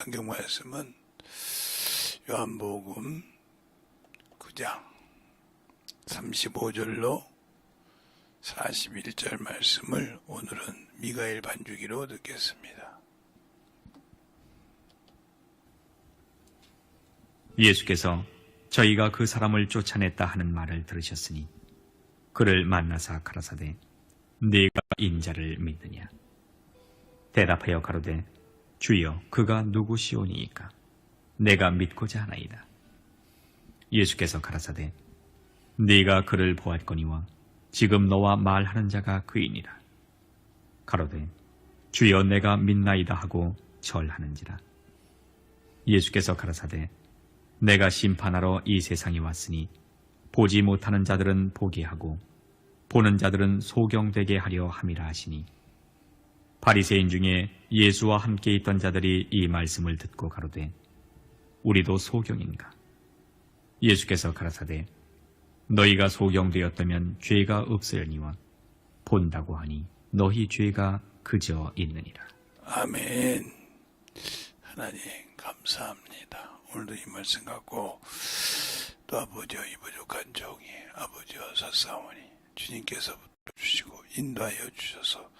성경 말씀은 요한복음 9장 35절로 41절 말씀을 오늘은 미가엘 반주기로 듣겠습니다. 예수께서 저희가 그 사람을 쫓아냈다 하는 말을 들으셨으니 그를 만나사 가라사대 네가 인자를 믿느냐. 대답하여 가로되 주여 그가 누구시오니이까. 내가 믿고자 하나이다. 예수께서 가라사대 네가 그를 보았거니와 지금 너와 말하는 자가 그이니라. 가로되 주여 내가 믿나이다 하고 절하는지라. 예수께서 가라사대 내가 심판하러 이 세상에 왔으니 보지 못하는 자들은 보게 하고 보는 자들은 소경되게 하려 함이라 하시니, 바리새인 중에 예수와 함께 있던 자들이 이 말씀을 듣고 가로되 우리도 소경인가. 예수께서 가라사대 너희가 소경되었다면 죄가 없으려니와 본다고 하니 너희 죄가 그저 있느니라. 아멘. 하나님 감사합니다. 오늘도 이 말씀 갖고 또 아버지와 이 부족한 종이 아버지와 사사오니 주님께서 붙들어주시고 인도하여 주셔서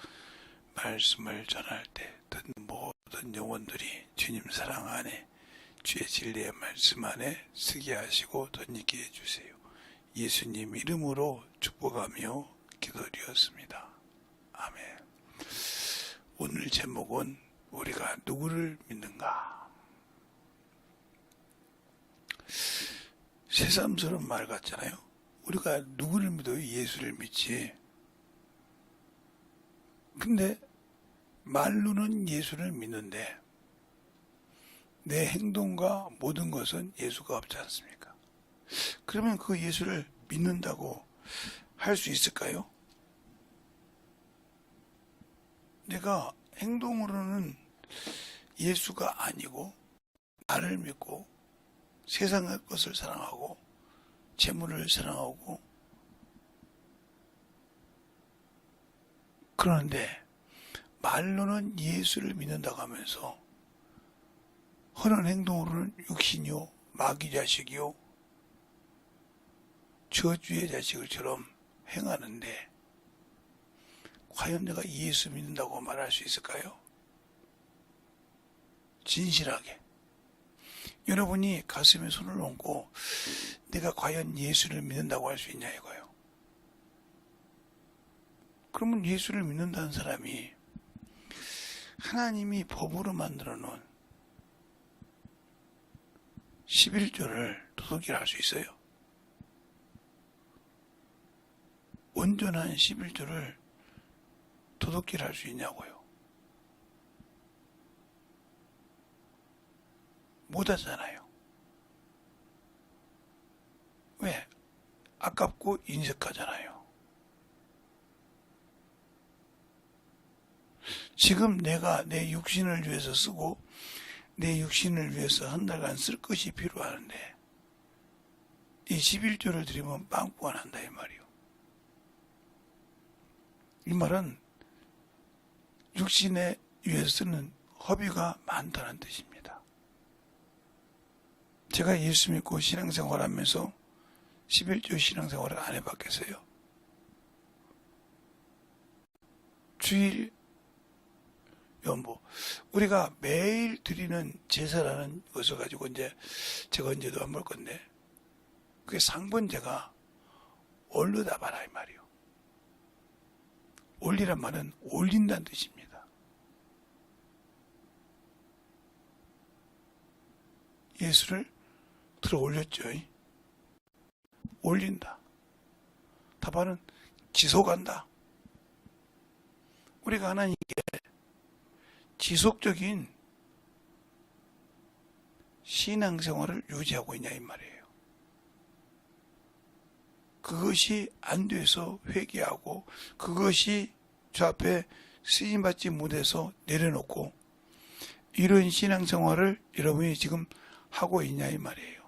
말씀을 전할 때 듣는 모든 영혼들이 주님 사랑 안에 주의 진리의 말씀 안에 쓰게 하시고 덧입게 해주세요. 예수님 이름으로 축복하며 기도드렸습니다. 아멘. 오늘 제목은 우리가 누구를 믿는가? 새삼스러운 말 같잖아요. 우리가 누구를 믿어요? 예수를 믿지. 근데 말로는 예수를 믿는데 내 행동과 모든 것은 예수가 없지 않습니까? 그러면 그 예수를 믿는다고 할 수 있을까요? 내가 행동으로는 예수가 아니고 나를 믿고 세상의 것을 사랑하고 재물을 사랑하고 그런데 말로는 예수를 믿는다고 하면서 하는 행동으로는 육신이요 마귀 자식이요 저주의 자식을처럼 행하는데 과연 내가 예수 믿는다고 말할 수 있을까요? 진실하게 여러분이 가슴에 손을 얹고 내가 과연 예수를 믿는다고 할 수 있냐 이거예요. 그러면 예수를 믿는다는 사람이 하나님이 법으로 만들어 놓은 11조를 도둑질 할 수 있어요. 온전한 11조를 도둑질 할 수 있냐고요. 못하잖아요. 왜? 아깝고 인색하잖아요. 지금 내가 내 육신을 위해서 쓰고 내 육신을 위해서 한 달간 쓸 것이 필요하는데 이 11조를 드리면 빵꾸가 난다 이 말이요. 이 말은 육신에 위해서 쓰는 허비가 많다는 뜻입니다. 제가 예수 믿고 신앙생활하면서 11조 신앙생활을 안 해봤겠어요? 주일 연보 우리가 매일 드리는 제사라는 것을 가지고 이제 제가 언제도 안 볼 건데 그게 상번제가 올르다 봐라 이 말이요. 올리란 말은 올린다는 뜻입니다. 예수를 들어 올렸죠. 올린다. 답안은 지속한다. 우리가 하나님께 지속적인 신앙생활을 유지하고 있냐 이 말이에요. 그것이 안 돼서 회개하고 그것이 저 앞에 쓰임받지 못해서 내려놓고 이런 신앙생활을 여러분이 지금 하고 있냐 이 말이에요.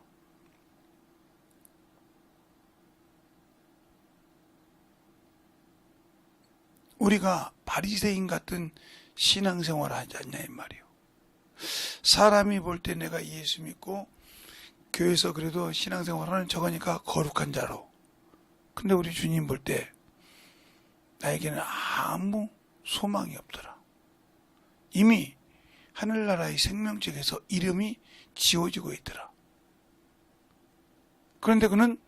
우리가 바리새인 같은 신앙생활을 하지 않냐 이 말이에요. 사람이 볼 때 내가 예수 믿고 교회에서 그래도 신앙생활하는 저거니까 거룩한 자로. 근데 우리 주님 볼 때 나에게는 아무 소망이 없더라. 이미 하늘나라의 생명책에서 이름이 지워지고 있더라. 그런데 그는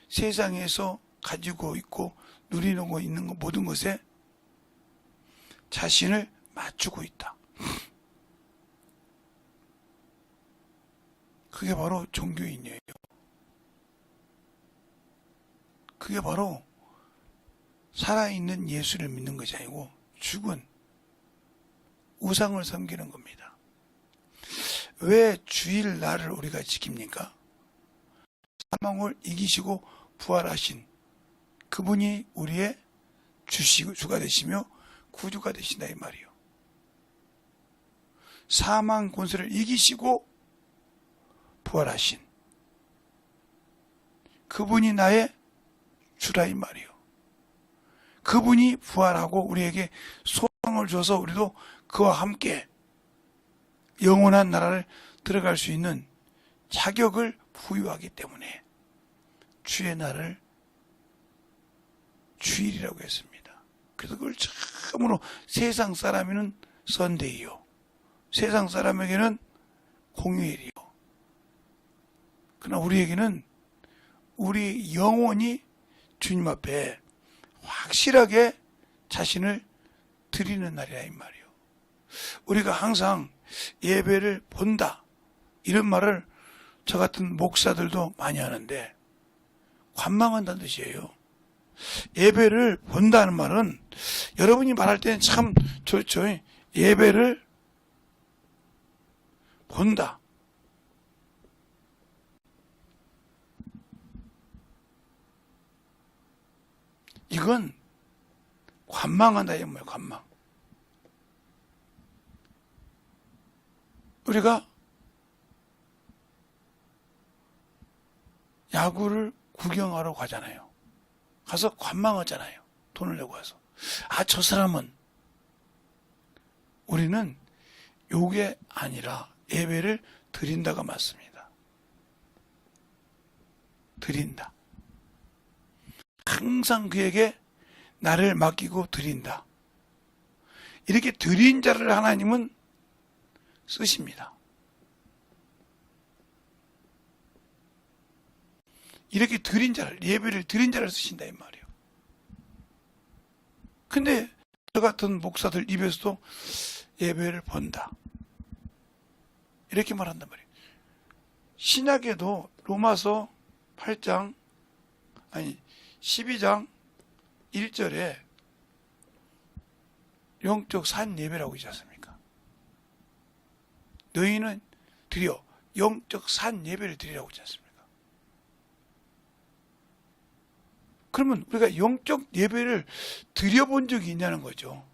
세상에서 가지고 있고 누리는 거 있는 거 모든 것에 자신을 맞추고 있다. 그게 바로 종교인이에요. 그게 바로 살아있는 예수를 믿는 것이 아니고 죽은 우상을 섬기는 겁니다. 왜 주일날을 우리가 지킵니까? 사망을 이기시고 부활하신 그분이 우리의 주가 되시며 구주가 되신다 이 말이요. 사망 권세를 이기시고 부활하신 그분이 나의 주라 이 말이요. 그분이 부활하고 우리에게 소망을 줘서 우리도 그와 함께 영원한 나라를 들어갈 수 있는 자격을 부여하기 때문에 주의 날을 주일이라고 했습니다. 그래서 그걸 처음으로 세상 사람에는 선데이요, 세상 사람에게는 공휴일이요. 그러나 우리에게는 우리 영혼이 주님 앞에 확실하게 자신을 드리는 날이라 이 말이요. 우리가 항상 예배를 본다 이런 말을 저 같은 목사들도 많이 하는데 관망한다는 뜻이에요. 예배를 본다는 말은 여러분이 말할 때는 참 좋죠. 예배를 본다. 이건 관망한다 이 말이에요. 관망. 우리가 야구를 구경하러 가잖아요. 가서 관망하잖아요. 돈을 내고 가서. 아, 저 사람은. 우리는 요게 아니라 예배를 드린다가 맞습니다. 드린다. 항상 그에게 나를 맡기고 드린다. 이렇게 드린 자를 하나님은 쓰십니다. 이렇게 드린 자를, 예배를 드린 자를 쓰신다 이 말이에요. 근데 저 같은 목사들 입에서도 예배를 본다 이렇게 말한단 말이에요. 신약에도 로마서 8장 12장 1절에 영적 산 예배라고 있지 않습니까? 너희는 드려 영적 산 예배를 드리라고 있지 않습니까? 그러면 우리가 영적 예배를 드려본 적이 있냐는 거죠.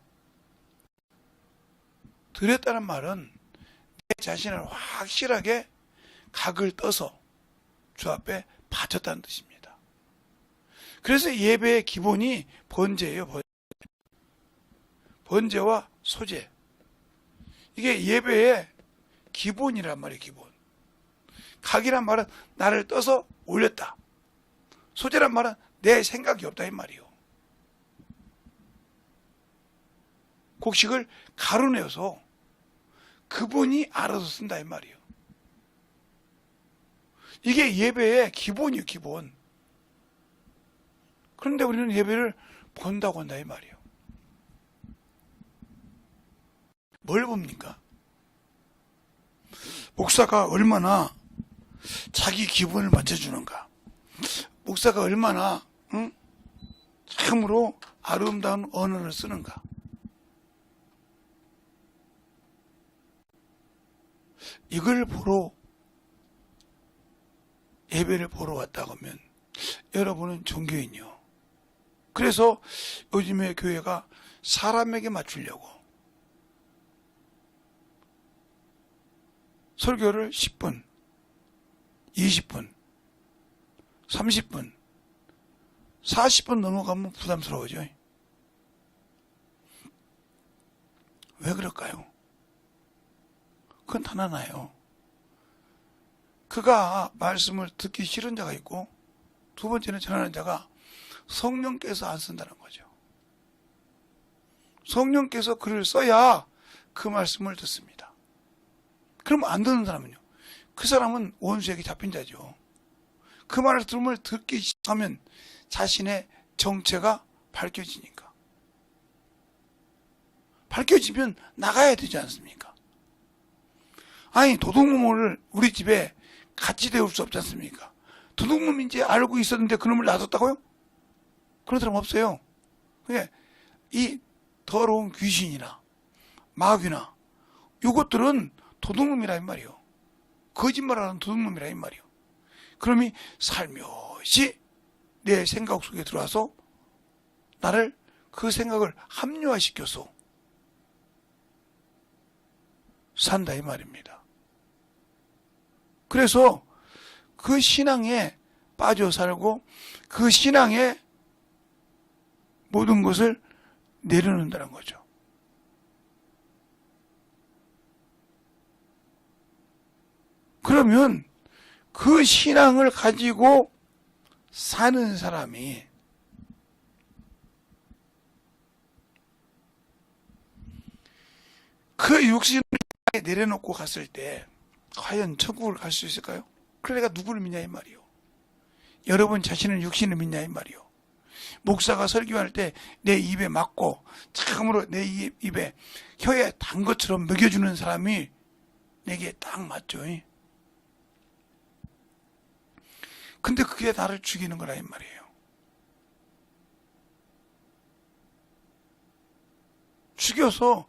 드렸다는 말은 내 자신을 확실하게 각을 떠서 주 앞에 바쳤다는 뜻입니다. 그래서 예배의 기본이 번제예요. 번제와 소제. 이게 예배의 기본이란 말이에요. 기본. 각이란 말은 나를 떠서 올렸다. 소제란 말은 내 생각이 없다 이 말이요. 곡식을 가루내어서 그분이 알아서 쓴다 이 말이요. 이게 예배의 기본이요. 기본. 그런데 우리는 예배를 본다고 한다 이 말이요. 뭘 봅니까? 목사가 얼마나 자기 기분을 맞춰주는가, 목사가 얼마나 참으로 아름다운 언어를 쓰는가. 이걸 보러 예배를 보러 왔다고 하면 여러분은 종교인이요. 그래서 요즘에 교회가 사람에게 맞추려고 설교를 10분, 20분, 30분, 40분 넘어가면 부담스러워져. 왜 그럴까요? 그건 단 하나예요. 그가 말씀을 듣기 싫은 자가 있고, 두 번째는 전하는 자가 성령께서 안 쓴다는 거죠. 성령께서 글을 써야 그 말씀을 듣습니다. 그럼 안 듣는 사람은요? 그 사람은 원수에게 잡힌 자죠. 그 말씀을 듣기 시작하면 자신의 정체가 밝혀지니까. 밝혀지면 나가야 되지 않습니까? 아니, 도둑놈을 우리 집에 같이 데울 수 없지 않습니까? 도둑놈인지 알고 있었는데 그놈을 놔뒀다고요? 그런 사람 없어요. 이 더러운 귀신이나 마귀나 이것들은 도둑놈이라 이 말이요. 거짓말하는 도둑놈이라 이 말이요. 그럼이 살며시 내 생각 속에 들어와서 나를 그 생각을 합리화시켜서 산다 이 말입니다. 그래서 그 신앙에 빠져 살고 그 신앙에 모든 것을 내려놓는다는 거죠. 그러면 그 신앙을 가지고 사는 사람이 그 육신을 내려놓고 갔을 때 과연 천국을 갈 수 있을까요? 그러니까 누구를 믿냐 이 말이요. 여러분 자신은 육신을 믿냐 이 말이요. 목사가 설교할 때 내 입에 맞고 참으로 내 입에 혀에 단 것처럼 먹여주는 사람이 내게 딱 맞죠. 근데 그게 나를 죽이는 거라 이 말이에요. 죽여서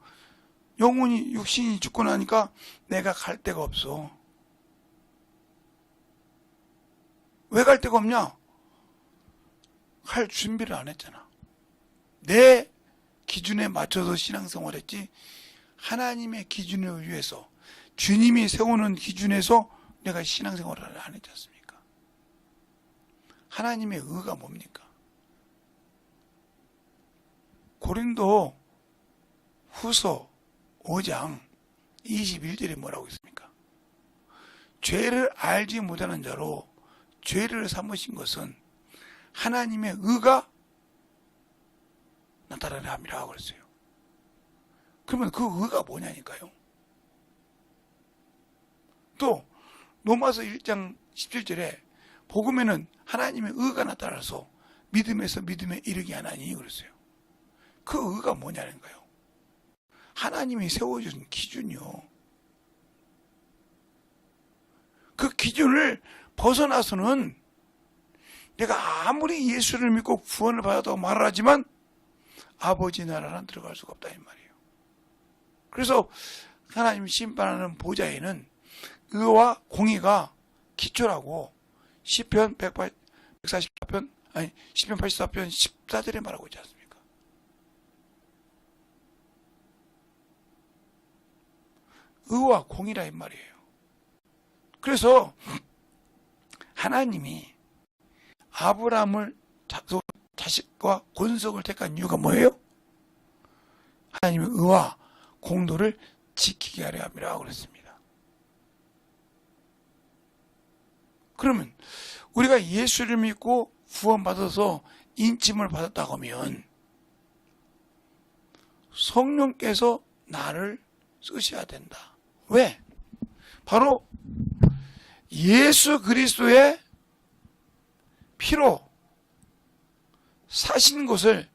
영혼이 육신이 죽고 나니까 내가 갈 데가 없어. 왜 갈 데가 없냐? 할 준비를 안 했잖아. 내 기준에 맞춰서 신앙생활했지 하나님의 기준을 위해서 주님이 세우는 기준에서 내가 신앙생활을 안 했지 않습니까? 하나님의 의가 뭡니까? 고린도 후서 5장 21절에 뭐라고 있습니까? 죄를 알지 못하는 자로 죄를 삼으신 것은 하나님의 의가 나타나려 함이라고 그랬어요. 그러면 그 의가 뭐냐니까요. 또 로마서 1장 17절에 복음에는 하나님의 의가 나타나서 믿음에서 믿음에 이르게 하나니 그랬어요. 그 의가 뭐냐는 거예요. 하나님이 세워준 기준이요. 그 기준을 벗어나서는 내가 아무리 예수를 믿고 구원을 받았다고 말을 하지만 아버지 나라는 들어갈 수가 없다 이 말이에요. 그래서 하나님 심판하는 보좌에는 의와 공의가 기초라고 시편 144편 아니 시편 84편 14절에 말하고 있지 않습니까? 의와 공의라 이 말이에요. 그래서 하나님이 아브라함을 자식과 권속을 택한 이유가 뭐예요? 하나님의 의와 공도를 지키게 하려 함이라고 그랬습니다. 그러면 우리가 예수를 믿고 구원받아서 인침을 받았다고 하면 성령께서 나를 쓰셔야 된다. 왜? 바로 예수 그리스도의 피로 사신 곳을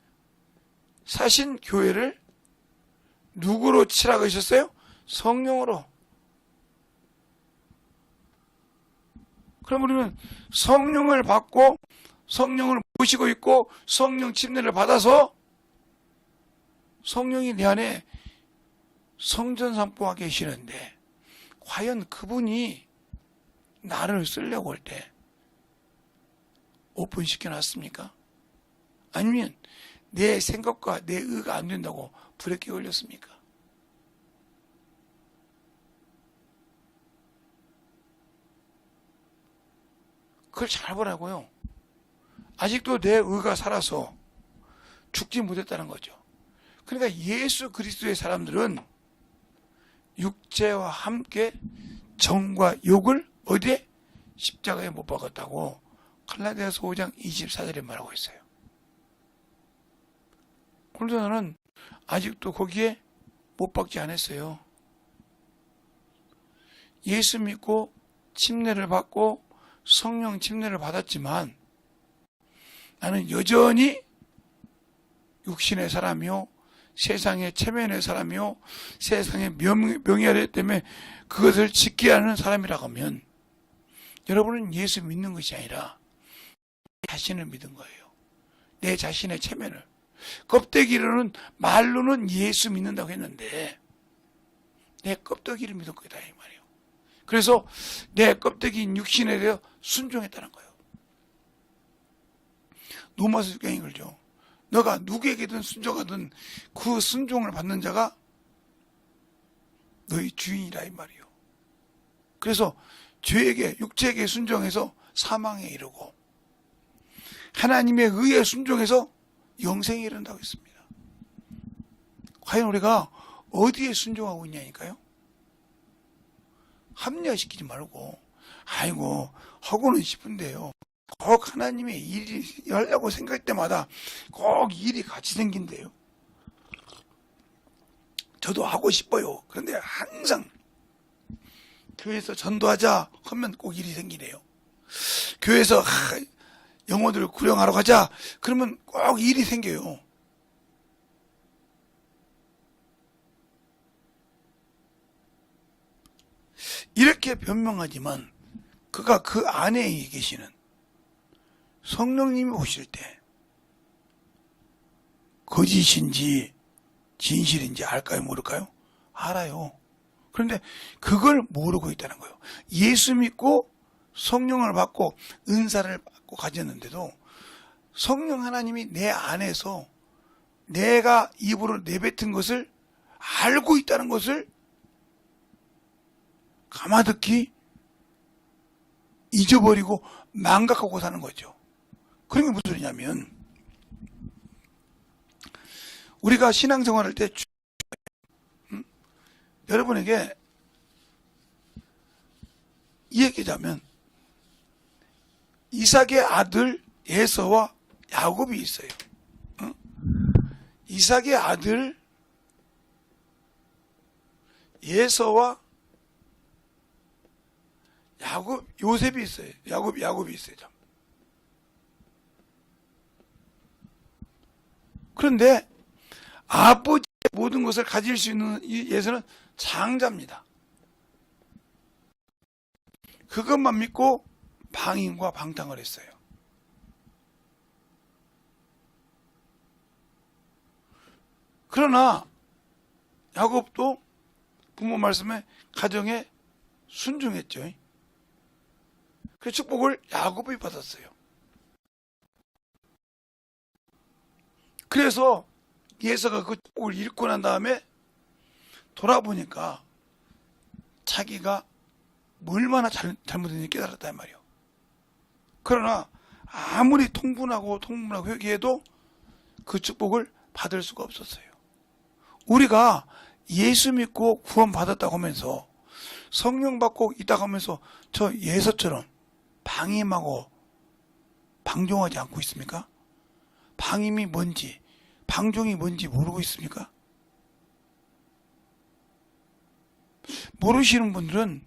사신 교회를 누구로 칠하고 계셨어요? 성령으로. 그럼 우리는 성령을 받고 성령을 모시고 있고 성령 침례를 받아서 성령이 내 안에 성전산포하 계시는데 과연 그분이 나를 쓰려고 할 때 오픈시켜 놨습니까? 아니면 내 생각과 내 의가 안 된다고 브레이크 걸렸습니까? 그걸 잘 보라고요. 아직도 내 의가 살아서 죽지 못했다는 거죠. 그러니까 예수 그리스도의 사람들은 육체와 함께 정과 욕을 어디에? 십자가에 못 박았다고 갈라디아서 5장 24절에 말하고 있어요. 고린도서는 아직도 거기에 못 박지 않았어요. 예수 믿고 침례를 받고 성령 침례를 받았지만 나는 여전히 육신의 사람이요, 세상의 체면의 사람이요, 세상의 명예를 때문에 그것을 지켜야 하는 사람이라고 하면 여러분은 예수 믿는 것이 아니라 내 자신을 믿은 거예요. 내 자신의 체면을. 껍데기로는, 말로는 예수 믿는다고 했는데 내 껍데기를 믿은 거다 이 말이에요. 그래서 내 껍데기인 육신에 대해 순종했다는 거예요. 노마스 육경이 걸죠. 너가 누구에게든 순종하든 그 순종을 받는 자가 너희 주인이라 이 말이에요. 그래서 죄에게, 육체에게 순종해서 사망에 이르고 하나님의 의에 순종해서 영생에 이른다고 했습니다. 과연 우리가 어디에 순종하고 있냐니까요? 합리화시키지 말고 아이고 하고는 싶은데요. 꼭 하나님의 일이 하려고 생각할 때마다 꼭 일이 같이 생긴대요. 저도 하고 싶어요. 그런데 항상 교회에서 전도하자 하면 꼭 일이 생기네요. 교회에서 영혼들을 구령하러 가자 그러면 꼭 일이 생겨요. 이렇게 변명하지만 그가 그 안에 계시는 성령님이 오실 때 거짓인지 진실인지 알까요 모를까요? 알아요. 그런데 그걸 모르고 있다는 거예요. 예수 믿고 성령을 받고 은사를 받고 가졌는데도 성령 하나님이 내 안에서 내가 입으로 내뱉은 것을 알고 있다는 것을 가마득히 잊어버리고 망각하고 사는 거죠. 그런 게 무슨 소리냐면 우리가 신앙생활할 때 여러분에게 이야기하자면 이삭의 아들 에서와 야곱이 있어요. 이삭의 아들 에서와 요셉이 있어요. 야곱이 있어요. 그런데 아버지의 모든 것을 가질 수 있는 이 에서는 장자입니다. 그것만 믿고 방임과 방탕을 했어요. 그러나 야곱도 부모 말씀에 가정에 순종했죠. 그 축복을 야곱이 받았어요. 그래서 예서가 그 축복을 잃고 난 다음에 돌아보니까 자기가 얼마나 잘못했는지 깨달았단 말이에요. 그러나 아무리 통분하고 회개해도 그 축복을 받을 수가 없었어요. 우리가 예수 믿고 구원 받았다고 하면서 성령 받고 있다고 하면서 저 예서처럼 방임하고 방종하지 않고 있습니까? 방임이 뭔지 방종이 뭔지 모르고 있습니까? 모르시는 분들은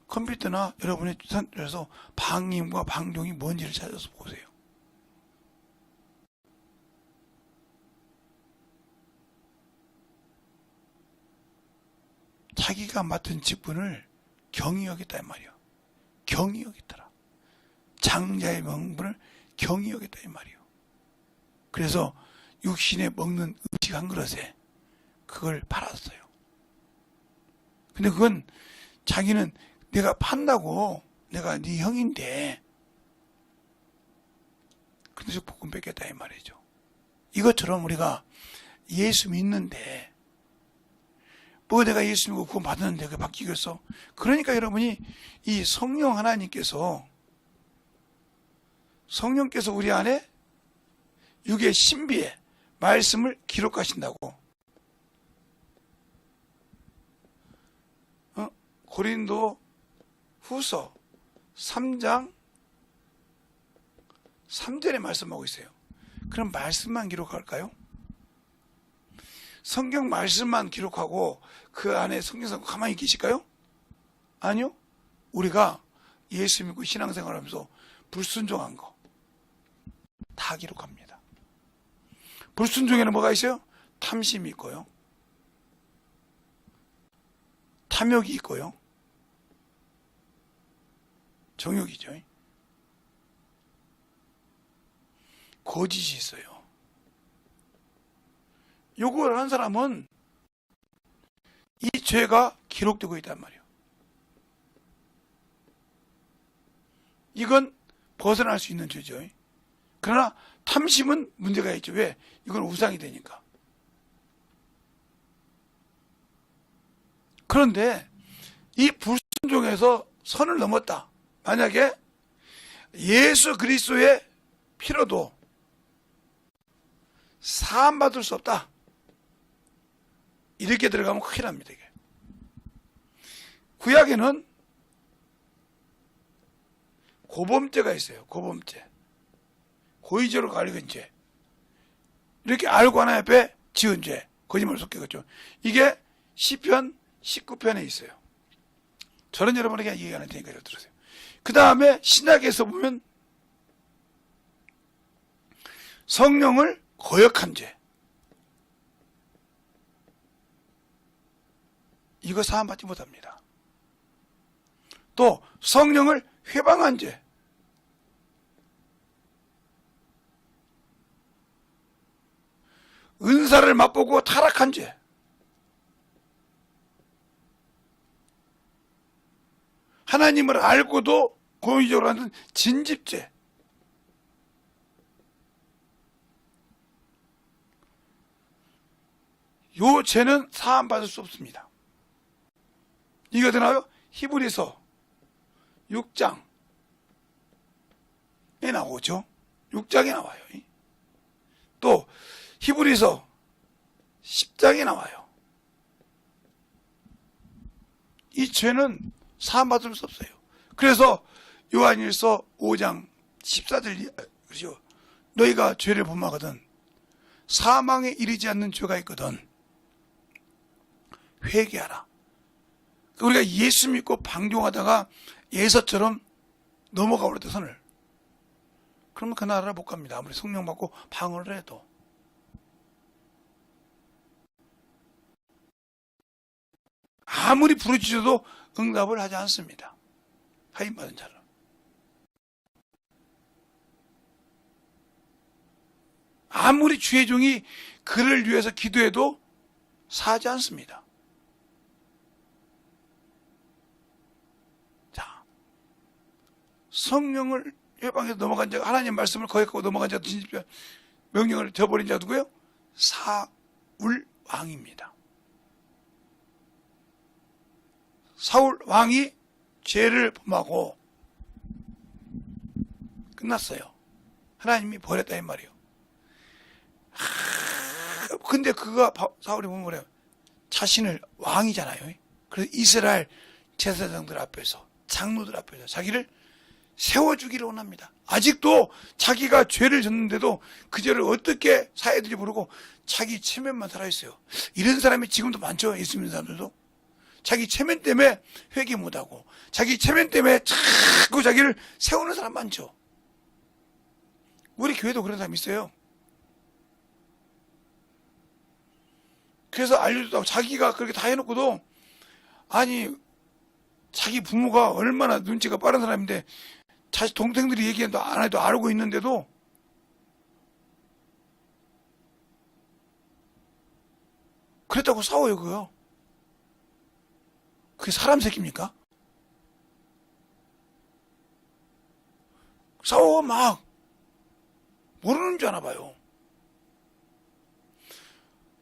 컴퓨터나 여러분의 주산에서 방임과 방종이 뭔지를 찾아서 보세요. 자기가 맡은 직분을 경히 여겼다 이 말이에요. 경히 여겼더라. 장자의 명분을 경히 여겼다 이 말이에요. 그래서 육신에 먹는 음식 한 그릇에 그걸 팔았어요. 근데 그건 자기는 내가 판다고 내가 네 형인데 그래서 복음 뺏겠다 이 말이죠. 이것처럼 우리가 예수 믿는데 뭐 내가 예수 믿고 구원 받았는데 그게 바뀌겠어? 그러니까 여러분이 이 성령 하나님께서 성령께서 우리 안에 육의 신비에 말씀을 기록하신다고. 고린도 후서 3장 3절에 말씀하고 있어요. 그럼 말씀만 기록할까요? 성경 말씀만 기록하고 그 안에 성경상 가만히 계실까요? 아니요. 우리가 예수 믿고 신앙생활하면서 불순종한 거 다 기록합니다. 불순종에는 뭐가 있어요? 탐심이 있고요. 탐욕이 있고요. 정욕이죠. 거짓이 있어요. 요걸 한 사람은 이 죄가 기록되고 있단 말이에요. 이건 벗어날 수 있는 죄죠. 그러나 탐심은 문제가 있죠. 왜? 이건 우상이 되니까. 그런데 이 불순종에서 선을 넘었다. 만약에 예수 그리스도의 피로도 사함받을 수 없다. 이렇게 들어가면 큰일 납니다. 이게. 구약에는 고범죄가 있어요. 고범죄. 고의적으로 가리는 죄. 이렇게 알고 하나 옆에 지은 죄. 거짓말을 속였죠. 이게 시편 19편에 있어요. 저는 여러분에게 얘기하는 테니까 좀 들으세요. 그 다음에 신약에서 보면 성령을 거역한 죄. 이거 사함받지 못합니다. 또 성령을 회방한 죄. 은사를 맛보고 타락한 죄. 하나님을 알고도 고의적으로 하는 진집죄. 요 죄는 사함받을 수 없습니다. 이게 어디 나와요? 히브리서 6장에 나오죠. 6장에 나와요. 또 히브리서 10장에 나와요. 이 죄는 사함받을 수 없어요. 그래서 요한일서 5장 14절 그러죠. 너희가 죄를 범하거든 사망에 이르지 않는 죄가 있거든 회개하라. 우리가 예수 믿고 방종하다가 예서처럼 넘어가 버렸다 선을. 그러면 그 나라를 못 갑니다. 아무리 성령 받고 방언을 해도. 아무리 부르짖어도 응답을 하지 않습니다. 하임받은 자는. 아무리 주의 종이 그를 위해서 기도해도 사지 않습니다. 자, 성령을 회방해서 넘어간 자가 하나님 말씀을 거역하고 넘어간 자도 진집죄 명령을 저버린 자 누구예요? 사울 왕입니다. 사울 왕이 죄를 범하고 끝났어요. 하나님이 버렸다 이 말이에요. 근데 그가 사울이 보면 그래요. 자신을 왕이잖아요. 그래서 이스라엘 제사장들 앞에서 장로들 앞에서 자기를 세워주기를 원합니다. 아직도 자기가 죄를 졌는데도 그 죄를 어떻게 사해야 될지 모르고 자기 체면만 살아있어요. 이런 사람이 지금도 많죠. 예수 믿는 사람들도. 자기 체면 때문에 회개 못하고 자기 체면 때문에 자꾸 자기를 세우는 사람 많죠. 우리 교회도 그런 사람 있어요. 그래서 알려줬다고 자기가 그렇게 다 해놓고도 아니 자기 부모가 얼마나 눈치가 빠른 사람인데 자식 동생들이 얘기해도 안 해도 알고 있는데도 그랬다고 싸워요. 그거 그게 사람 새끼입니까? 싸워 막 모르는 줄 아나 봐요.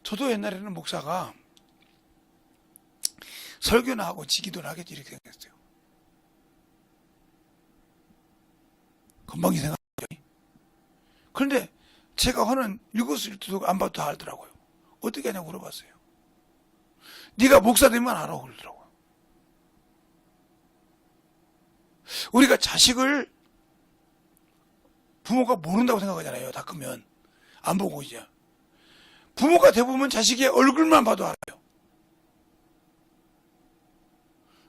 저도 옛날에는 목사가 설교나 하고 지기도를 하겠지 이렇게 생각했어요. 금방 이 생각하죠. 그런데 제가 하는 읽었을때도 안 봐도 다 알더라고요. 어떻게 하냐고 물어봤어요. 네가 목사 되면 알아 그러더라고요. 우리가 자식을 부모가 모른다고 생각하잖아요. 다 크면. 안 보고 이제. 부모가 대부분 자식의 얼굴만 봐도 알아요.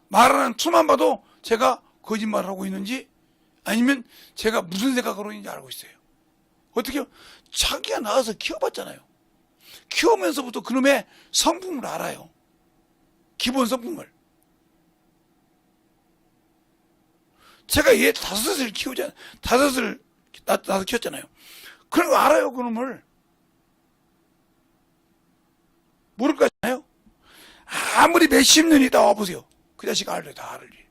말하는 투만 봐도 제가 거짓말을 하고 있는지 아니면 제가 무슨 생각으로 있는지 알고 있어요. 어떻게요? 자기가 낳아서 키워봤잖아요. 키우면서부터 그놈의 성품을 알아요. 기본 성품을. 제가 얘 다섯을 키우잖아요. 다섯을 낳아서 키웠잖아요. 그런 거 알아요, 그놈을. 모를 거잖아요. 아무리 몇십 년이 다 와보세요. 그 자식 알아요, 다 알지.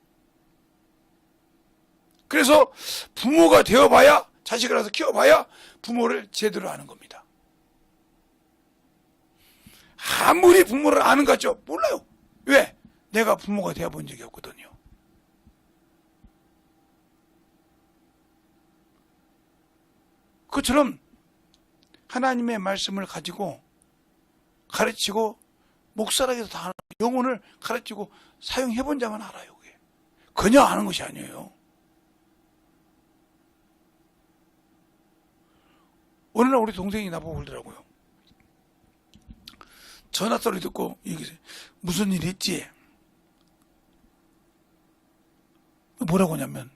그래서 부모가 되어봐야, 자식을 낳아서 키워봐야 부모를 제대로 아는 겁니다. 아무리 부모를 아는 것 같죠? 몰라요. 왜? 내가 부모가 되어본 적이 없거든요. 그처럼 하나님의 말씀을 가지고 가르치고 목사라기도 다 영혼을 가르치고 사용해본 자만 알아요. 그게. 그냥 아는 것이 아니에요. 어느 날 우리 동생이 나보고 그러더라고요. 전화 소리 듣고 얘기했어요. 무슨 일 있지? 뭐라고 하냐면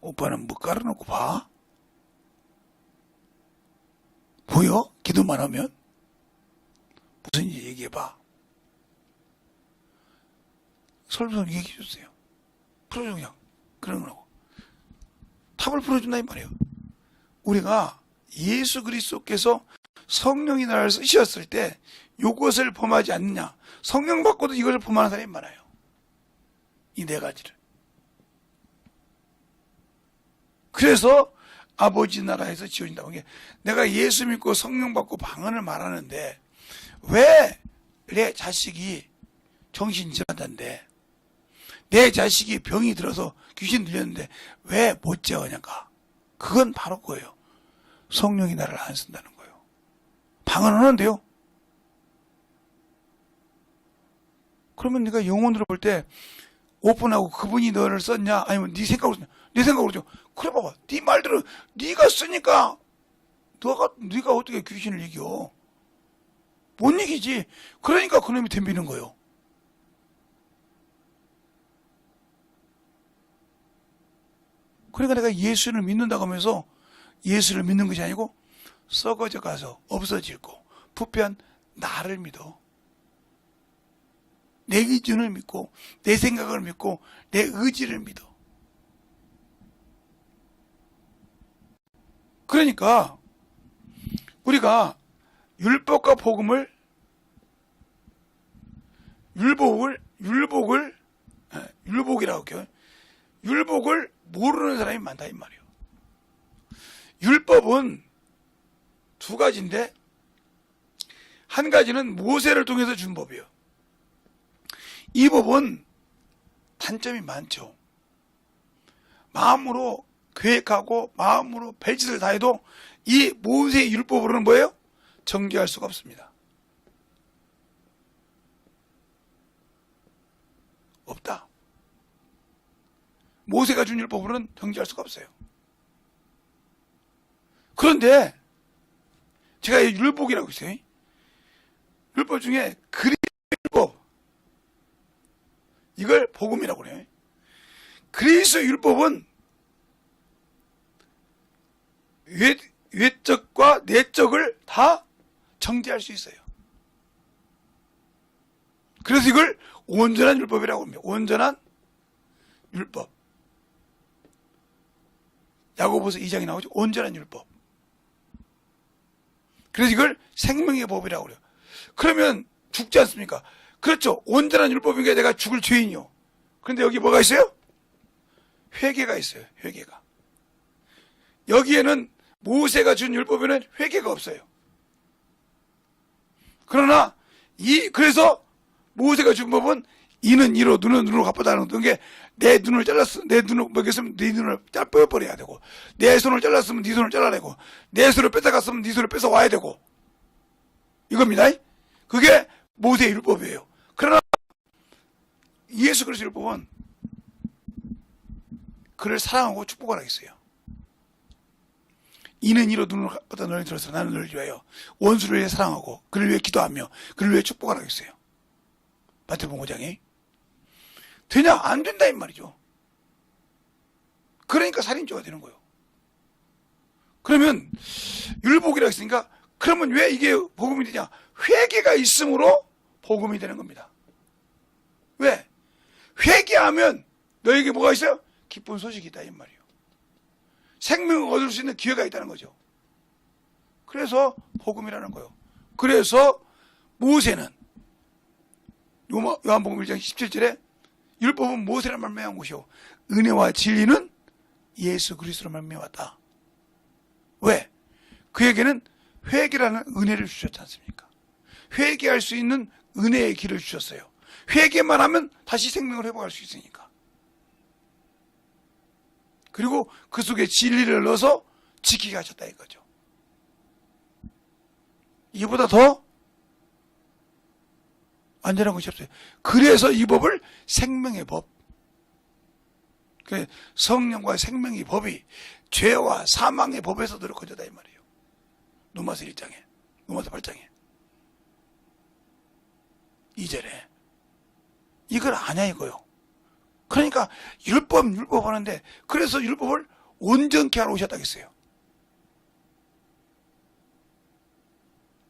오빠는 뭐 깔아놓고 봐? 보여? 기도만 하면? 무슨 일 얘기해봐. 설명 얘기해 주세요. 풀어줘 그냥. 그런 거라고. 탑을 풀어준다 이 말이에요. 우리가 예수 그리스도께서 성령이 나를 쓰셨을 때 이것을 범하지 않느냐. 성령 받고도 이것을 범하는 사람이 많아요. 이 네 가지를. 그래서 아버지 나라에서 지어진다고. 내가 예수 믿고 성령 받고 방언을 말하는데 왜 내 자식이 정신질환자인데 내 자식이 병이 들어서 귀신 들렸는데 왜 못 제어하냐가. 그건 바로 그거예요. 성령이 나를 안 쓴다는 거예요. 방언은 하는데요. 그러면 네가 영혼으로 볼 때 오픈하고 그분이 너를 썼냐 아니면 네 생각으로 썼냐. 네 생각으로 죠. 그래 봐봐. 네 말대로 네가 쓰니까 네가 어떻게 귀신을 이겨. 못 이기지. 그러니까 그놈이 덤비는 거예요. 그러니까 내가 예수를 믿는다고 하면서 예수를 믿는 것이 아니고 썩어져 가서 없어지고 부패한 나를 믿어. 내 기준을 믿고 내 생각을 믿고 내 의지를 믿어. 그러니까 우리가 율법과 복음을 율복이라고 해요. 율복을 모르는 사람이 많다 이 말이에요. 율법은 두 가지인데 한 가지는 모세를 통해서 준 법이에요. 이 법은 단점이 많죠. 마음으로 계획하고 마음으로 별짓을 다해도 이 모세의 율법으로는 뭐예요? 정죄할 수가 없습니다. 없다. 모세가 준 율법으로는 정죄할 수가 없어요. 그런데 제가 이 율법이라고 있어요. 율법 중에 그리스도 율법 이걸 복음이라고 그래요. 그리스도 율법은 외적과 내적을 다 정죄할 수 있어요. 그래서 이걸 온전한 율법이라고 합니다. 온전한 율법. 야고보서 2장에 나오죠. 온전한 율법. 그래서 이걸 생명의 법이라고 그래요. 그러면 죽지 않습니까? 그렇죠. 온전한 율법인 게 내가 죽을 죄인이요. 그런데 여기 뭐가 있어요? 회개가 있어요. 회개가. 여기에는 모세가 준 율법에는 회개가 없어요. 그러나 그래서 모세가 준 법은 이는 이로 눈은 눈으로 갚아다는 게 내 눈을 잘랐으면 내 눈을 먹였으면 네 눈을 빼버려야 되고 내 손을 잘랐으면 네 손을 잘라내고 내 손을 뺏어갔으면 네 손을 뺏어와야 되고 이겁니다. 그게 모세의 율법이에요. 그러나 예수 그리스도 율법은 그를 사랑하고 축복하라겠어요. 이는 이로 눈을 걷다 너를 들어서 나는 너를 위하여 원수를 위해 사랑하고 그를 위해 기도하며 그를 위해 축복하라겠어요. 마태복음 5장에. 되냐? 안 된다 이 말이죠. 그러니까 살인죄가 되는 거예요. 그러면 율복이라고 했으니까 그러면 왜 이게 복음이 되냐? 회개가 있으므로 복음이 되는 겁니다. 왜? 회개하면 너에게 뭐가 있어요? 기쁜 소식이 있다 이 말이에요. 생명을 얻을 수 있는 기회가 있다는 거죠. 그래서 복음이라는 거예요. 그래서 모세는 요한복음 1장 17절에 율법은 모세를 말미암은 것이요 은혜와 진리는 예수 그리스도로 말미암았다. 왜? 그에게는 회개라는 은혜를 주셨지 않습니까? 회개할 수 있는 은혜의 길을 주셨어요. 회개만 하면 다시 생명을 회복할 수 있으니까. 그리고 그 속에 진리를 넣어서 지키게 하셨다 이거죠. 이보다 더 안전한 것이 없어요. 그래서 이 법을 생명의 법, 성령과 생명의 법이 죄와 사망의 법에서 들어거졌다 이 말이에요. 로마서 1장에, 로마서 8장에 2절에 이걸 아냐 이거요. 그러니까 율법 하는데 그래서 율법을 온전케 하러 오셨다겠어요.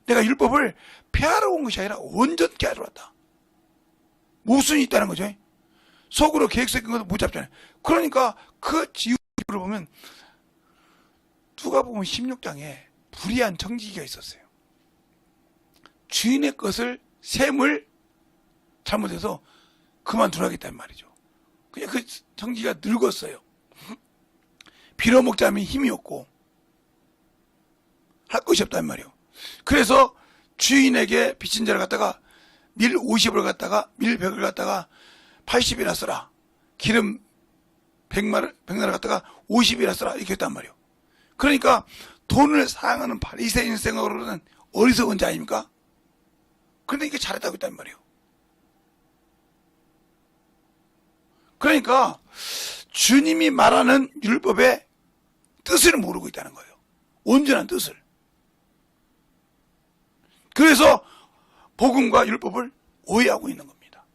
내가 율법을 폐하러 온 것이 아니라 온전케 하러 왔다. 모순이 있다는 거죠. 속으로 계획 세운 것도 못 잡잖아요. 그러니까 그 지우를 보면 누가복음 16장에 불의한 청지기가 있었어요. 주인의 것을 셈을 잘못해서 그만두라겠다는 말이죠. 그냥 그 청지기가 늙었어요. 빌어먹자면 힘이 없고 할 것이 없단 말이에요. 그래서 주인에게 빚진 자를 갖다가 밀 50을 갖다가 밀 100을 갖다가 80이나 써라. 기름 100나를 갖다가 50이나 써라. 이렇게 했단 말이에요. 그러니까 돈을 사랑하는 바리새인 생각으로는 어리석은 자 아닙니까? 그런데 이게 잘했다고 했단 말이에요. 그러니까 주님이 말하는 율법의 뜻을 모르고 있다는 거예요. 온전한 뜻을. 그래서 복음과 율법을 오해하고 있는 겁니다.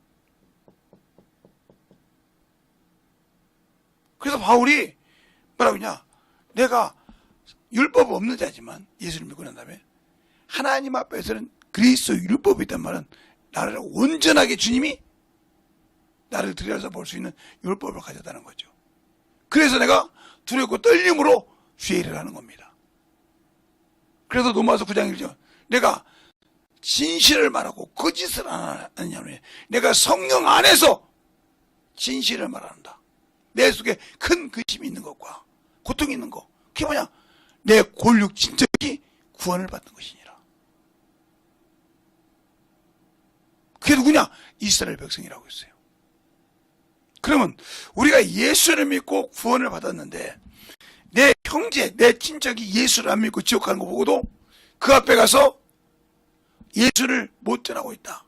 그래서 바울이 뭐라고 했냐? 내가 율법 없는 자지만 예수를 믿고 난 다음에 하나님 앞에서는 그리스도 율법이 있단 말은 나를 온전하게 주님이 나를 들여서 볼 수 있는 율법을 가졌다는 거죠. 그래서 내가 두렵고 떨림으로 주의 일을 하는 겁니다. 그래서 로마서 9장 1절 내가 진실을 말하고 거짓을 안 하느냐면 내가 성령 안에서 진실을 말한다. 내 속에 큰 근심이 있는 것과 고통이 있는 것 그게 뭐냐? 내 골육 진적이 구원을 받는 것이니라. 그게 누구냐? 이스라엘 백성이라고 했어요. 그러면 우리가 예수를 믿고 구원을 받았는데 내 형제, 내 친척이 예수를 안 믿고 지옥 가는 거 보고도 그 앞에 가서 예수를 못 전하고 있다.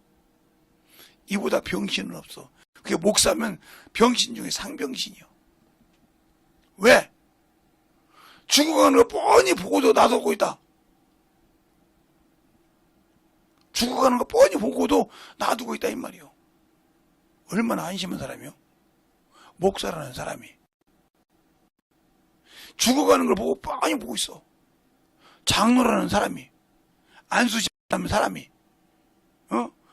이보다 병신은 없어. 그게 목사면 병신 중에 상병신이요. 왜? 죽어가는 거 뻔히 보고도 놔두고 있다. 죽어가는 거 뻔히 보고도 놔두고 있다 이 말이요. 얼마나 안심한 사람이요? 목사라는 사람이 죽어가는 걸 보고 뻔히 보고 있어. 장로라는 사람이 안수집라는 사람이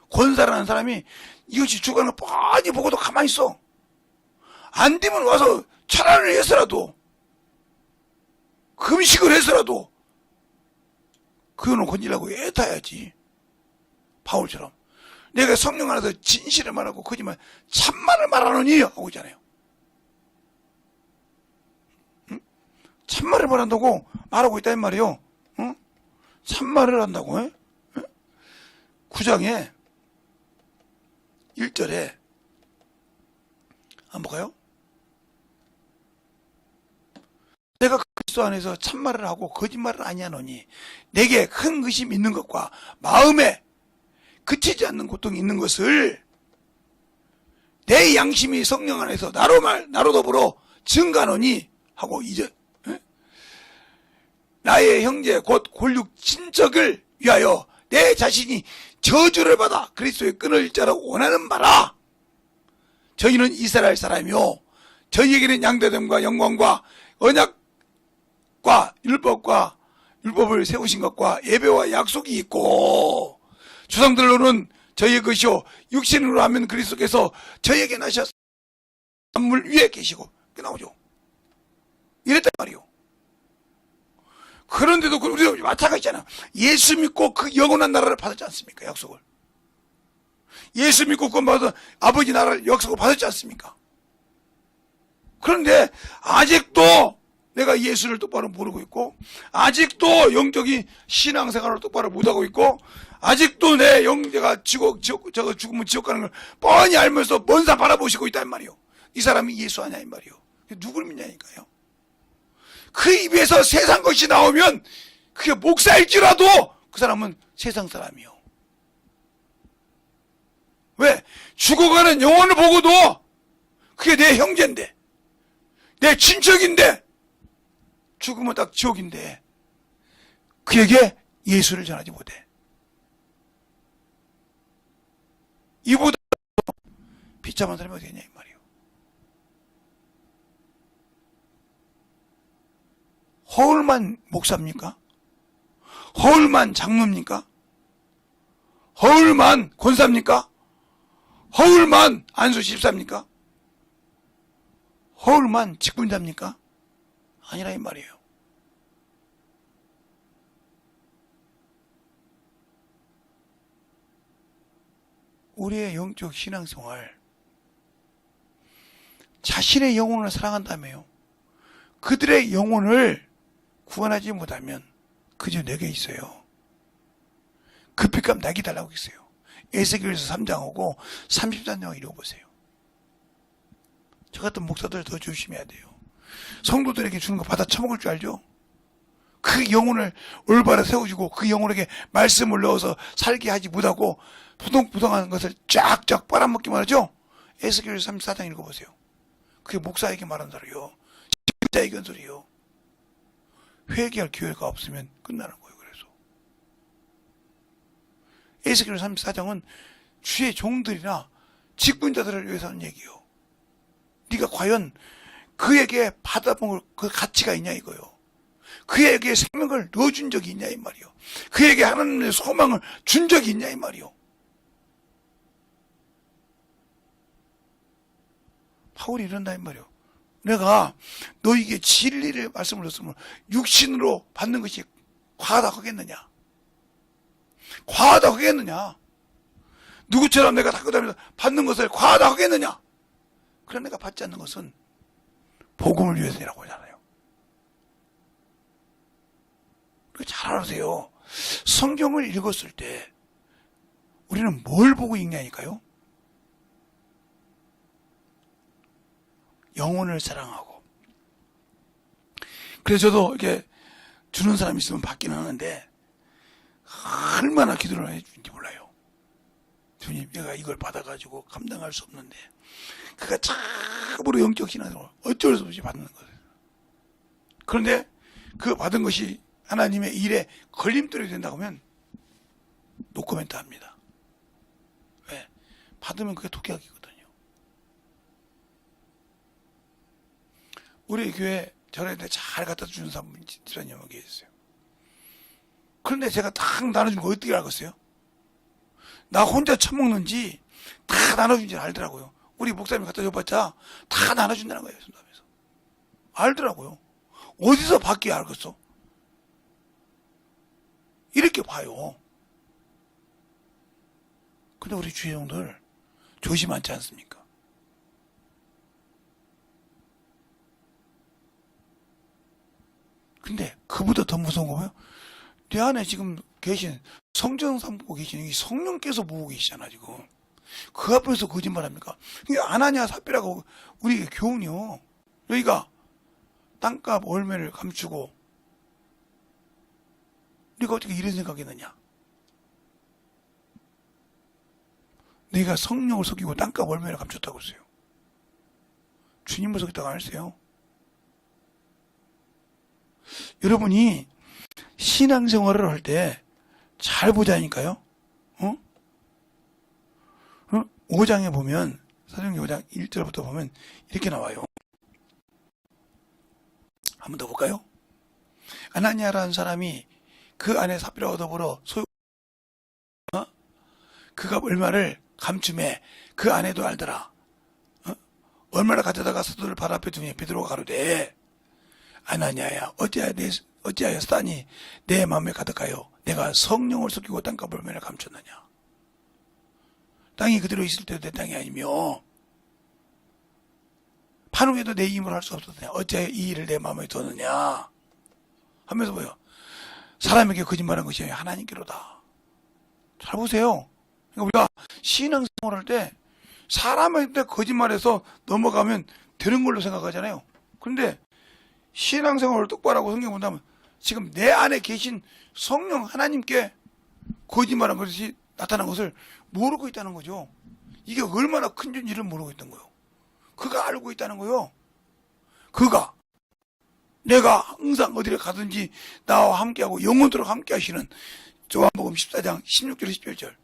권사라는 사람이 이것이 죽어가는 걸 뻔히 보고도 가만히 있어. 안 되면 와서 철안을 해서라도 금식을 해서라도 그거는 건지라고 애타야지. 바울처럼 내가 성령 안에서 진실을 말하고 거짓말 참말을 말하노니 하고 있잖아요. 응? 참말을 말한다고 말하고 있다 이 말이에요. 응? 참말을 한다고. 응? 9장에 1절에 한번 볼까요? 내가 그리스도 안에서 참말을 하고 거짓말을 아니하노니 내게 큰 의심이 있는 것과 마음에 그치지 않는 고통이 있는 것을 내 양심이 성령 안에서 나로 더불어 증가노니 하고 이제 나의 형제 곧 골육 친척을 위하여 내 자신이 저주를 받아 그리스도의 끈을 자라고 원하는 바라. 저희는 이스라엘 사람이요 저희에게는 양대됨과 영광과 언약과 율법을 세우신 것과 예배와 약속이 있고 조상들로는 저희의 것이요 육신으로 하면 그리스도께서 저희에게 나셔서 만물 위에 계시고 그게 나오죠. 이랬단 말이요. 그런데도 우리도 마찬가지잖아. 예수 믿고 그 영원한 나라를 받았지 않습니까? 약속을. 예수 믿고 그 받은 아버지 나라를 약속을 받았지 않습니까? 그런데 아직도 내가 예수를 똑바로 모르고 있고 아직도 영적인 신앙생활을 똑바로 못하고 있고 아직도 내 영제가 죽으면 지옥 가는 걸 뻔히 알면서 먼 산 바라보시고 있단 말이요. 이 사람이 예수 아냐 이 말이요. 누구를 믿냐니까요. 그 입에서 세상 것이 나오면 그게 목사일지라도 그 사람은 세상 사람이요. 왜? 죽어가는 영혼을 보고도 그게 내 형제인데 내 친척인데 죽으면 딱 지옥인데 그에게 예수를 전하지 못해. 이보다 비참한 사람이 어디 있냐 이 말이요. 허울만 목사입니까? 허울만 장로입니까? 허울만 권사입니까? 허울만 안수 집사입니까? 허울만 직분자입니까? 아니라 이 말이에요. 우리의 영적 신앙생활 자신의 영혼을 사랑한다며요. 그들의 영혼을 구원하지 못하면 그저 내게 있어요. 그 핏값 나게 달라고 있어요. 에스겔서 3장하고 33장 읽어보세요. 저 같은 목사들 더 조심해야 돼요. 성도들에게 주는 거 받아 처먹을 줄 알죠? 그 영혼을 올바로 세워주고 그 영혼에게 말씀을 넣어서 살게 하지 못하고 부동부동한 것을 쫙쫙 빨아먹기만 하죠? 에스겔서 34장 읽어보세요. 그게 목사에게 말한 소리요. 십자에게 한 소리요. 회개할 기회가 없으면 끝나는 거예요. 그래서 에스겔 34장은 주의 종들이나 직분자들을 위해서 하는 얘기요. 네가 과연 그에게 받아먹을 그 가치가 있냐 이거요. 그에게 생명을 넣어준 적이 있냐 이 말이요. 그에게 하나님의 소망을 준 적이 있냐 이 말이요. 바울이 이런다 이 말이요. 내가 너에게 진리를 말씀을 줬으면 육신으로 받는 것이 과하다 하겠느냐? 과하다 하겠느냐? 누구처럼 내가 닦아다니면서 받는 것을 과하다 하겠느냐? 그래 내가 받지 않는 것은 복음을 위해서라고 하잖아요. 잘 알아세요. 성경을 읽었을 때 우리는 뭘 보고 읽냐니까요? 영혼을 사랑하고. 그래서 저도 이렇게 주는 사람이 있으면 받기는 하는데 얼마나 기도를 해주는지 몰라요. 주님, 내가 이걸 받아가지고 감당할 수 없는데 그가 참으로 영적 신앙으로 어쩔 수 없이 받는 거예요. 그런데 그 받은 것이 하나님의 일에 걸림돌이 된다고 하면 노코멘트 합니다. 왜? 받으면 그게 독약이거든요. 우리 교회 저한테 잘 갖다 주는 사람 집사님 여기 계세요. 그런데 제가 딱 나눠준 거 어떻게 알겠어요? 나 혼자 처먹는지 다 나눠준지 알더라고요. 우리 목사님이 갖다 줘봤자 다 나눠준다는 거예요. 손담에서 알더라고요. 어디서 받기에 알겠어? 이렇게 봐요. 근데 우리 주의종들 조심하지 않습니까? 근데 그보다 더 무서운 거 뭐예요? 내 안에 지금 계신 성령 삼고 계신 이 성령께서 보고 계시잖아 지금. 그 앞에서 거짓말합니까? 이게 아나니아 삽비라고 우리 교훈이요. 여기가 땅값 월매를 감추고 네가 어떻게 이런 생각했느냐? 네가 성령을 속이고 땅값 월매를 감췄다고 했어요. 주님을 속였다고 안 했어요. 여러분이 신앙생활을 할 때 잘 보자니까요. 5장에 보면, 사도행전 5장 1절부터 보면 이렇게 나와요. 한 번 더 볼까요? 아나니아라는 사람이 그 안에 삽비라와 더불어 그가 얼마를 감춤해 그 안에도 알더라. 얼마나 가져다가 사도를 발 앞에 두니 베드로가 가로되 아나니아야 어찌하여 사단이 내 마음에 가득하여 내가 성령을 속이고 땅값 얼마나 감췄느냐. 땅이 그대로 있을 때도 내 땅이 아니며 판후에도 내 힘으로 할 수 없었느냐. 어찌하여 이 일을 내 마음에 두느냐 하면서 뭐요? 사람에게 거짓말한 것이 아니라 하나님께로다. 잘 보세요. 그러니까 우리가 신앙생활할 때 사람한테 거짓말해서 넘어가면 되는 걸로 생각하잖아요. 그런데 신앙생활을 똑바로 하고 성경 본다면 지금 내 안에 계신 성령 하나님께 거짓말한 것이 나타난 것을 모르고 있다는 거죠. 이게 얼마나 큰 존재를 모르고 있던 거예요. 그가 알고 있다는 거예요. 그가 내가 항상 어디를 가든지 나와 함께하고 영원토록 함께 하시는 요한복음 14장 16절 17절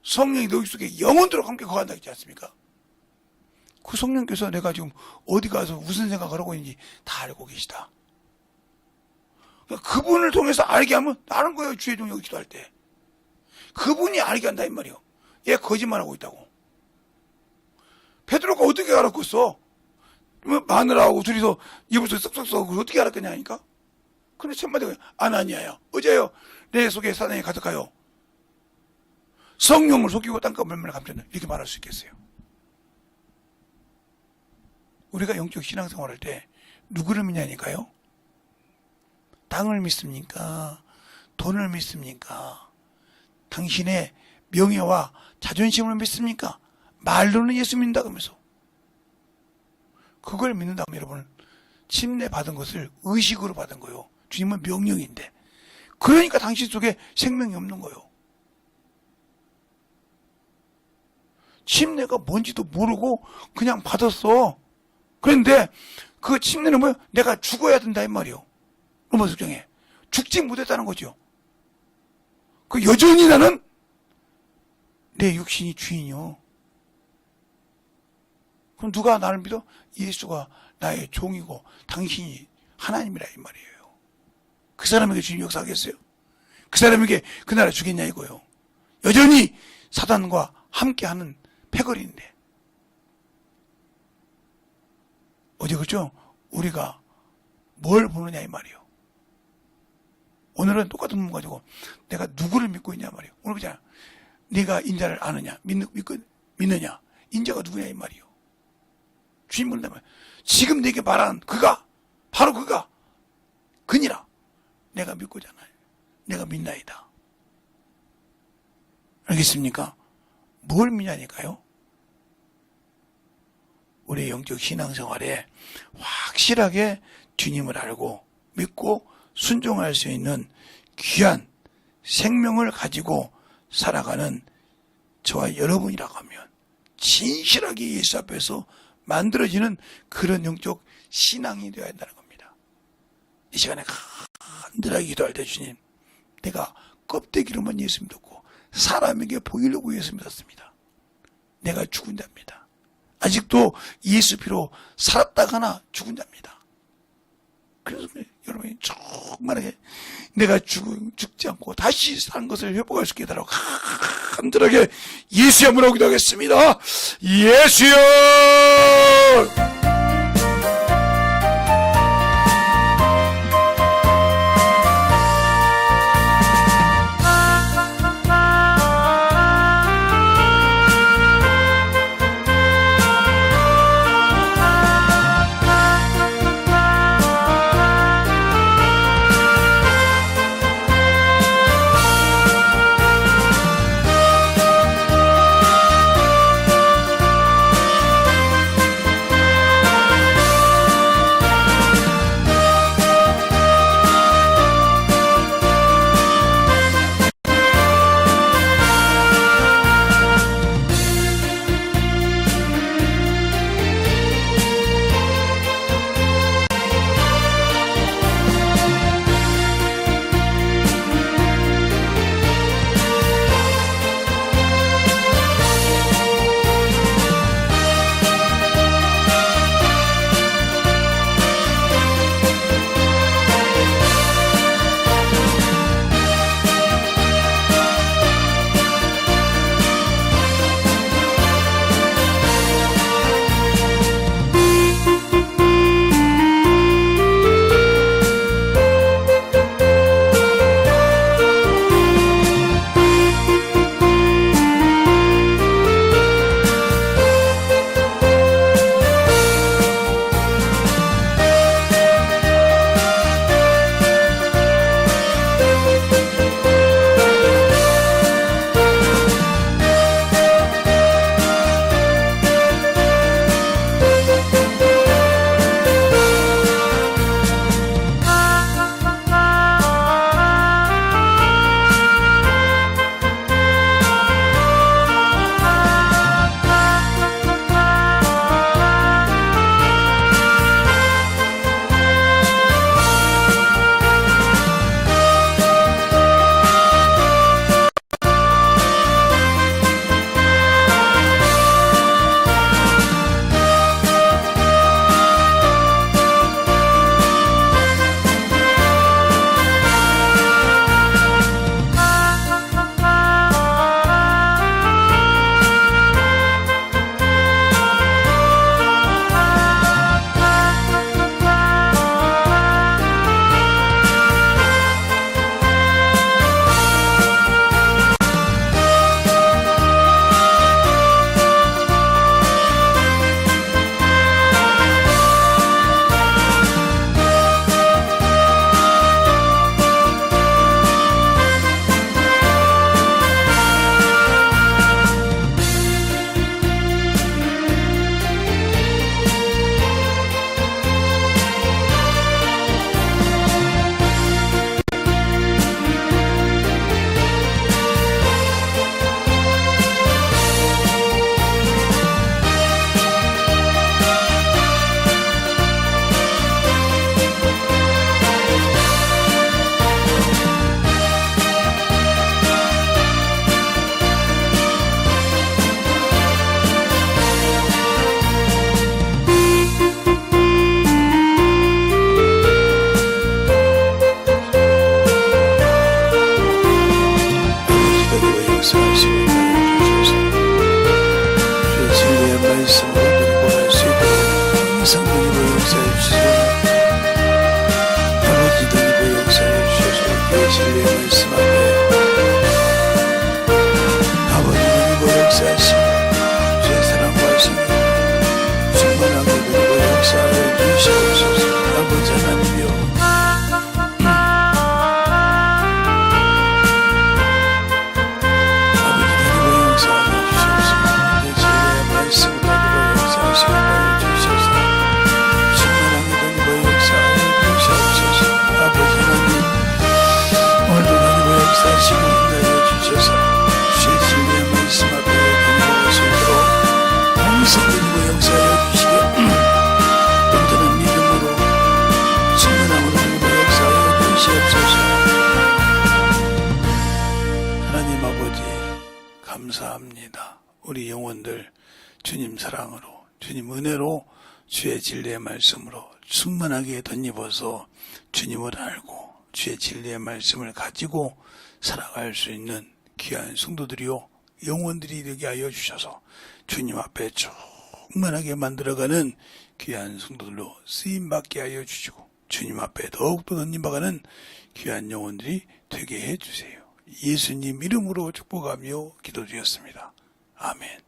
성령이 너희 속에 영원토록 함께 거한다 했지 않습니까? 그 성령께서 내가 지금 어디 가서 무슨 생각을 하고 있는지 다 알고 계시다. 그러니까 그분을 통해서 알게 하면 나는 거예요. 주의 종이 기도할 때 그분이 알게 한다 이 말이요. 얘 거짓말하고 있다고. 베드로가 어떻게 알았겠어? 마누라하고 둘이서 입을 썩썩 썩고 어떻게 알았겠냐 하니까. 근데 첫마디가 아나니아야 어제요 내 속에 사단이 가득하여 성령을 속이고 땅값 얼마나 감췄나 이렇게 말할 수 있겠어요. 우리가 영적 신앙생활 할 때 누구를 믿냐니까요? 땅을 믿습니까? 돈을 믿습니까? 당신의 명예와 자존심을 믿습니까? 말로는 예수 믿는다 그러면서 그걸 믿는다면 여러분 침례 받은 것을 의식으로 받은 거예요. 주님은 명령인데 그러니까 당신 속에 생명이 없는 거예요. 침례가 뭔지도 모르고 그냥 받았어. 그런데 그 침례는 뭐예요? 내가 죽어야 된다 이 말이에요. 로마서 6장에 죽지 못했다는 거죠. 그 여전히 나는 내 육신이 주인이요. 그럼 누가 나를 믿어? 예수가 나의 종이고 당신이 하나님이라 이 말이에요. 그 사람에게 주님 역사하겠어요? 그 사람에게 그 나라 주겠냐 이거요. 여전히 사단과 함께하는 패거리인데 어제 그렇죠? 우리가 뭘 보느냐 이 말이에요. 오늘은 똑같은 문 가지고 내가 누구를 믿고 있냐 말이에요. 오늘 그잖아. 네가 인자를 아느냐 믿느냐 인자가 누구냐 이 말이에요. 주님 부른다면 지금 내게 말한 그가 바로 그가 그니라 내가 믿고자 하나요. 내가 믿나이다. 알겠습니까? 뭘 믿냐니까요? 우리의 영적 신앙생활에 확실하게 주님을 알고 믿고 순종할 수 있는 귀한 생명을 가지고 살아가는 저와 여러분이라고 하면 진실하게 예수 앞에서 만들어지는 그런 영적 신앙이 되어야 한다는 겁니다. 이 시간에 간절하게 기도할 때 주님 내가 껍데기로만 예수 믿었고 사람에게 보이려고 예수 믿었습니다. 내가 죽은 자입니다. 아직도 예수 피로 살았다가나 죽은 자입니다. 그래서 여러분이 정말하게 내가 죽지 않고 다시 사는 것을 회복할 수 있게 해달라고 간절하게 예수의 이름으로 기도하겠습니다. 예수여! 역사해 주시고 아버지 너희가 역사해 주셔서 그 진리의 말씀 앞에 아버지 너희가 역사하시고 주의 사랑과 성령 충만하게 너희가 역사하여 주시옵소서. 아버지 하나님이여 사시고 인도하여 주셔서 주의 진리의 말씀 앞에 드리는 수 있도록 항상 드리고 역사하여 주시고 온전한 믿음으로 충만함으로 드리고 역사하여 주시옵소서. 하나님 아버지 감사합니다. 우리 영혼들 주님 사랑으로 주님 은혜로 주의 진리의 말씀으로 충만하게 덧입어서 주님을 알고 주의 진리의 말씀을 가지고 살아갈 수 있는 귀한 성도들이요 영혼들이 되게 하여 주셔서 주님 앞에 충만하게 만들어가는 귀한 성도들로 쓰임받게 하여 주시고 주님 앞에 더욱더 덧입어가는 귀한 영혼들이 되게 해주세요. 예수님 이름으로 축복하며 기도드렸습니다. 아멘.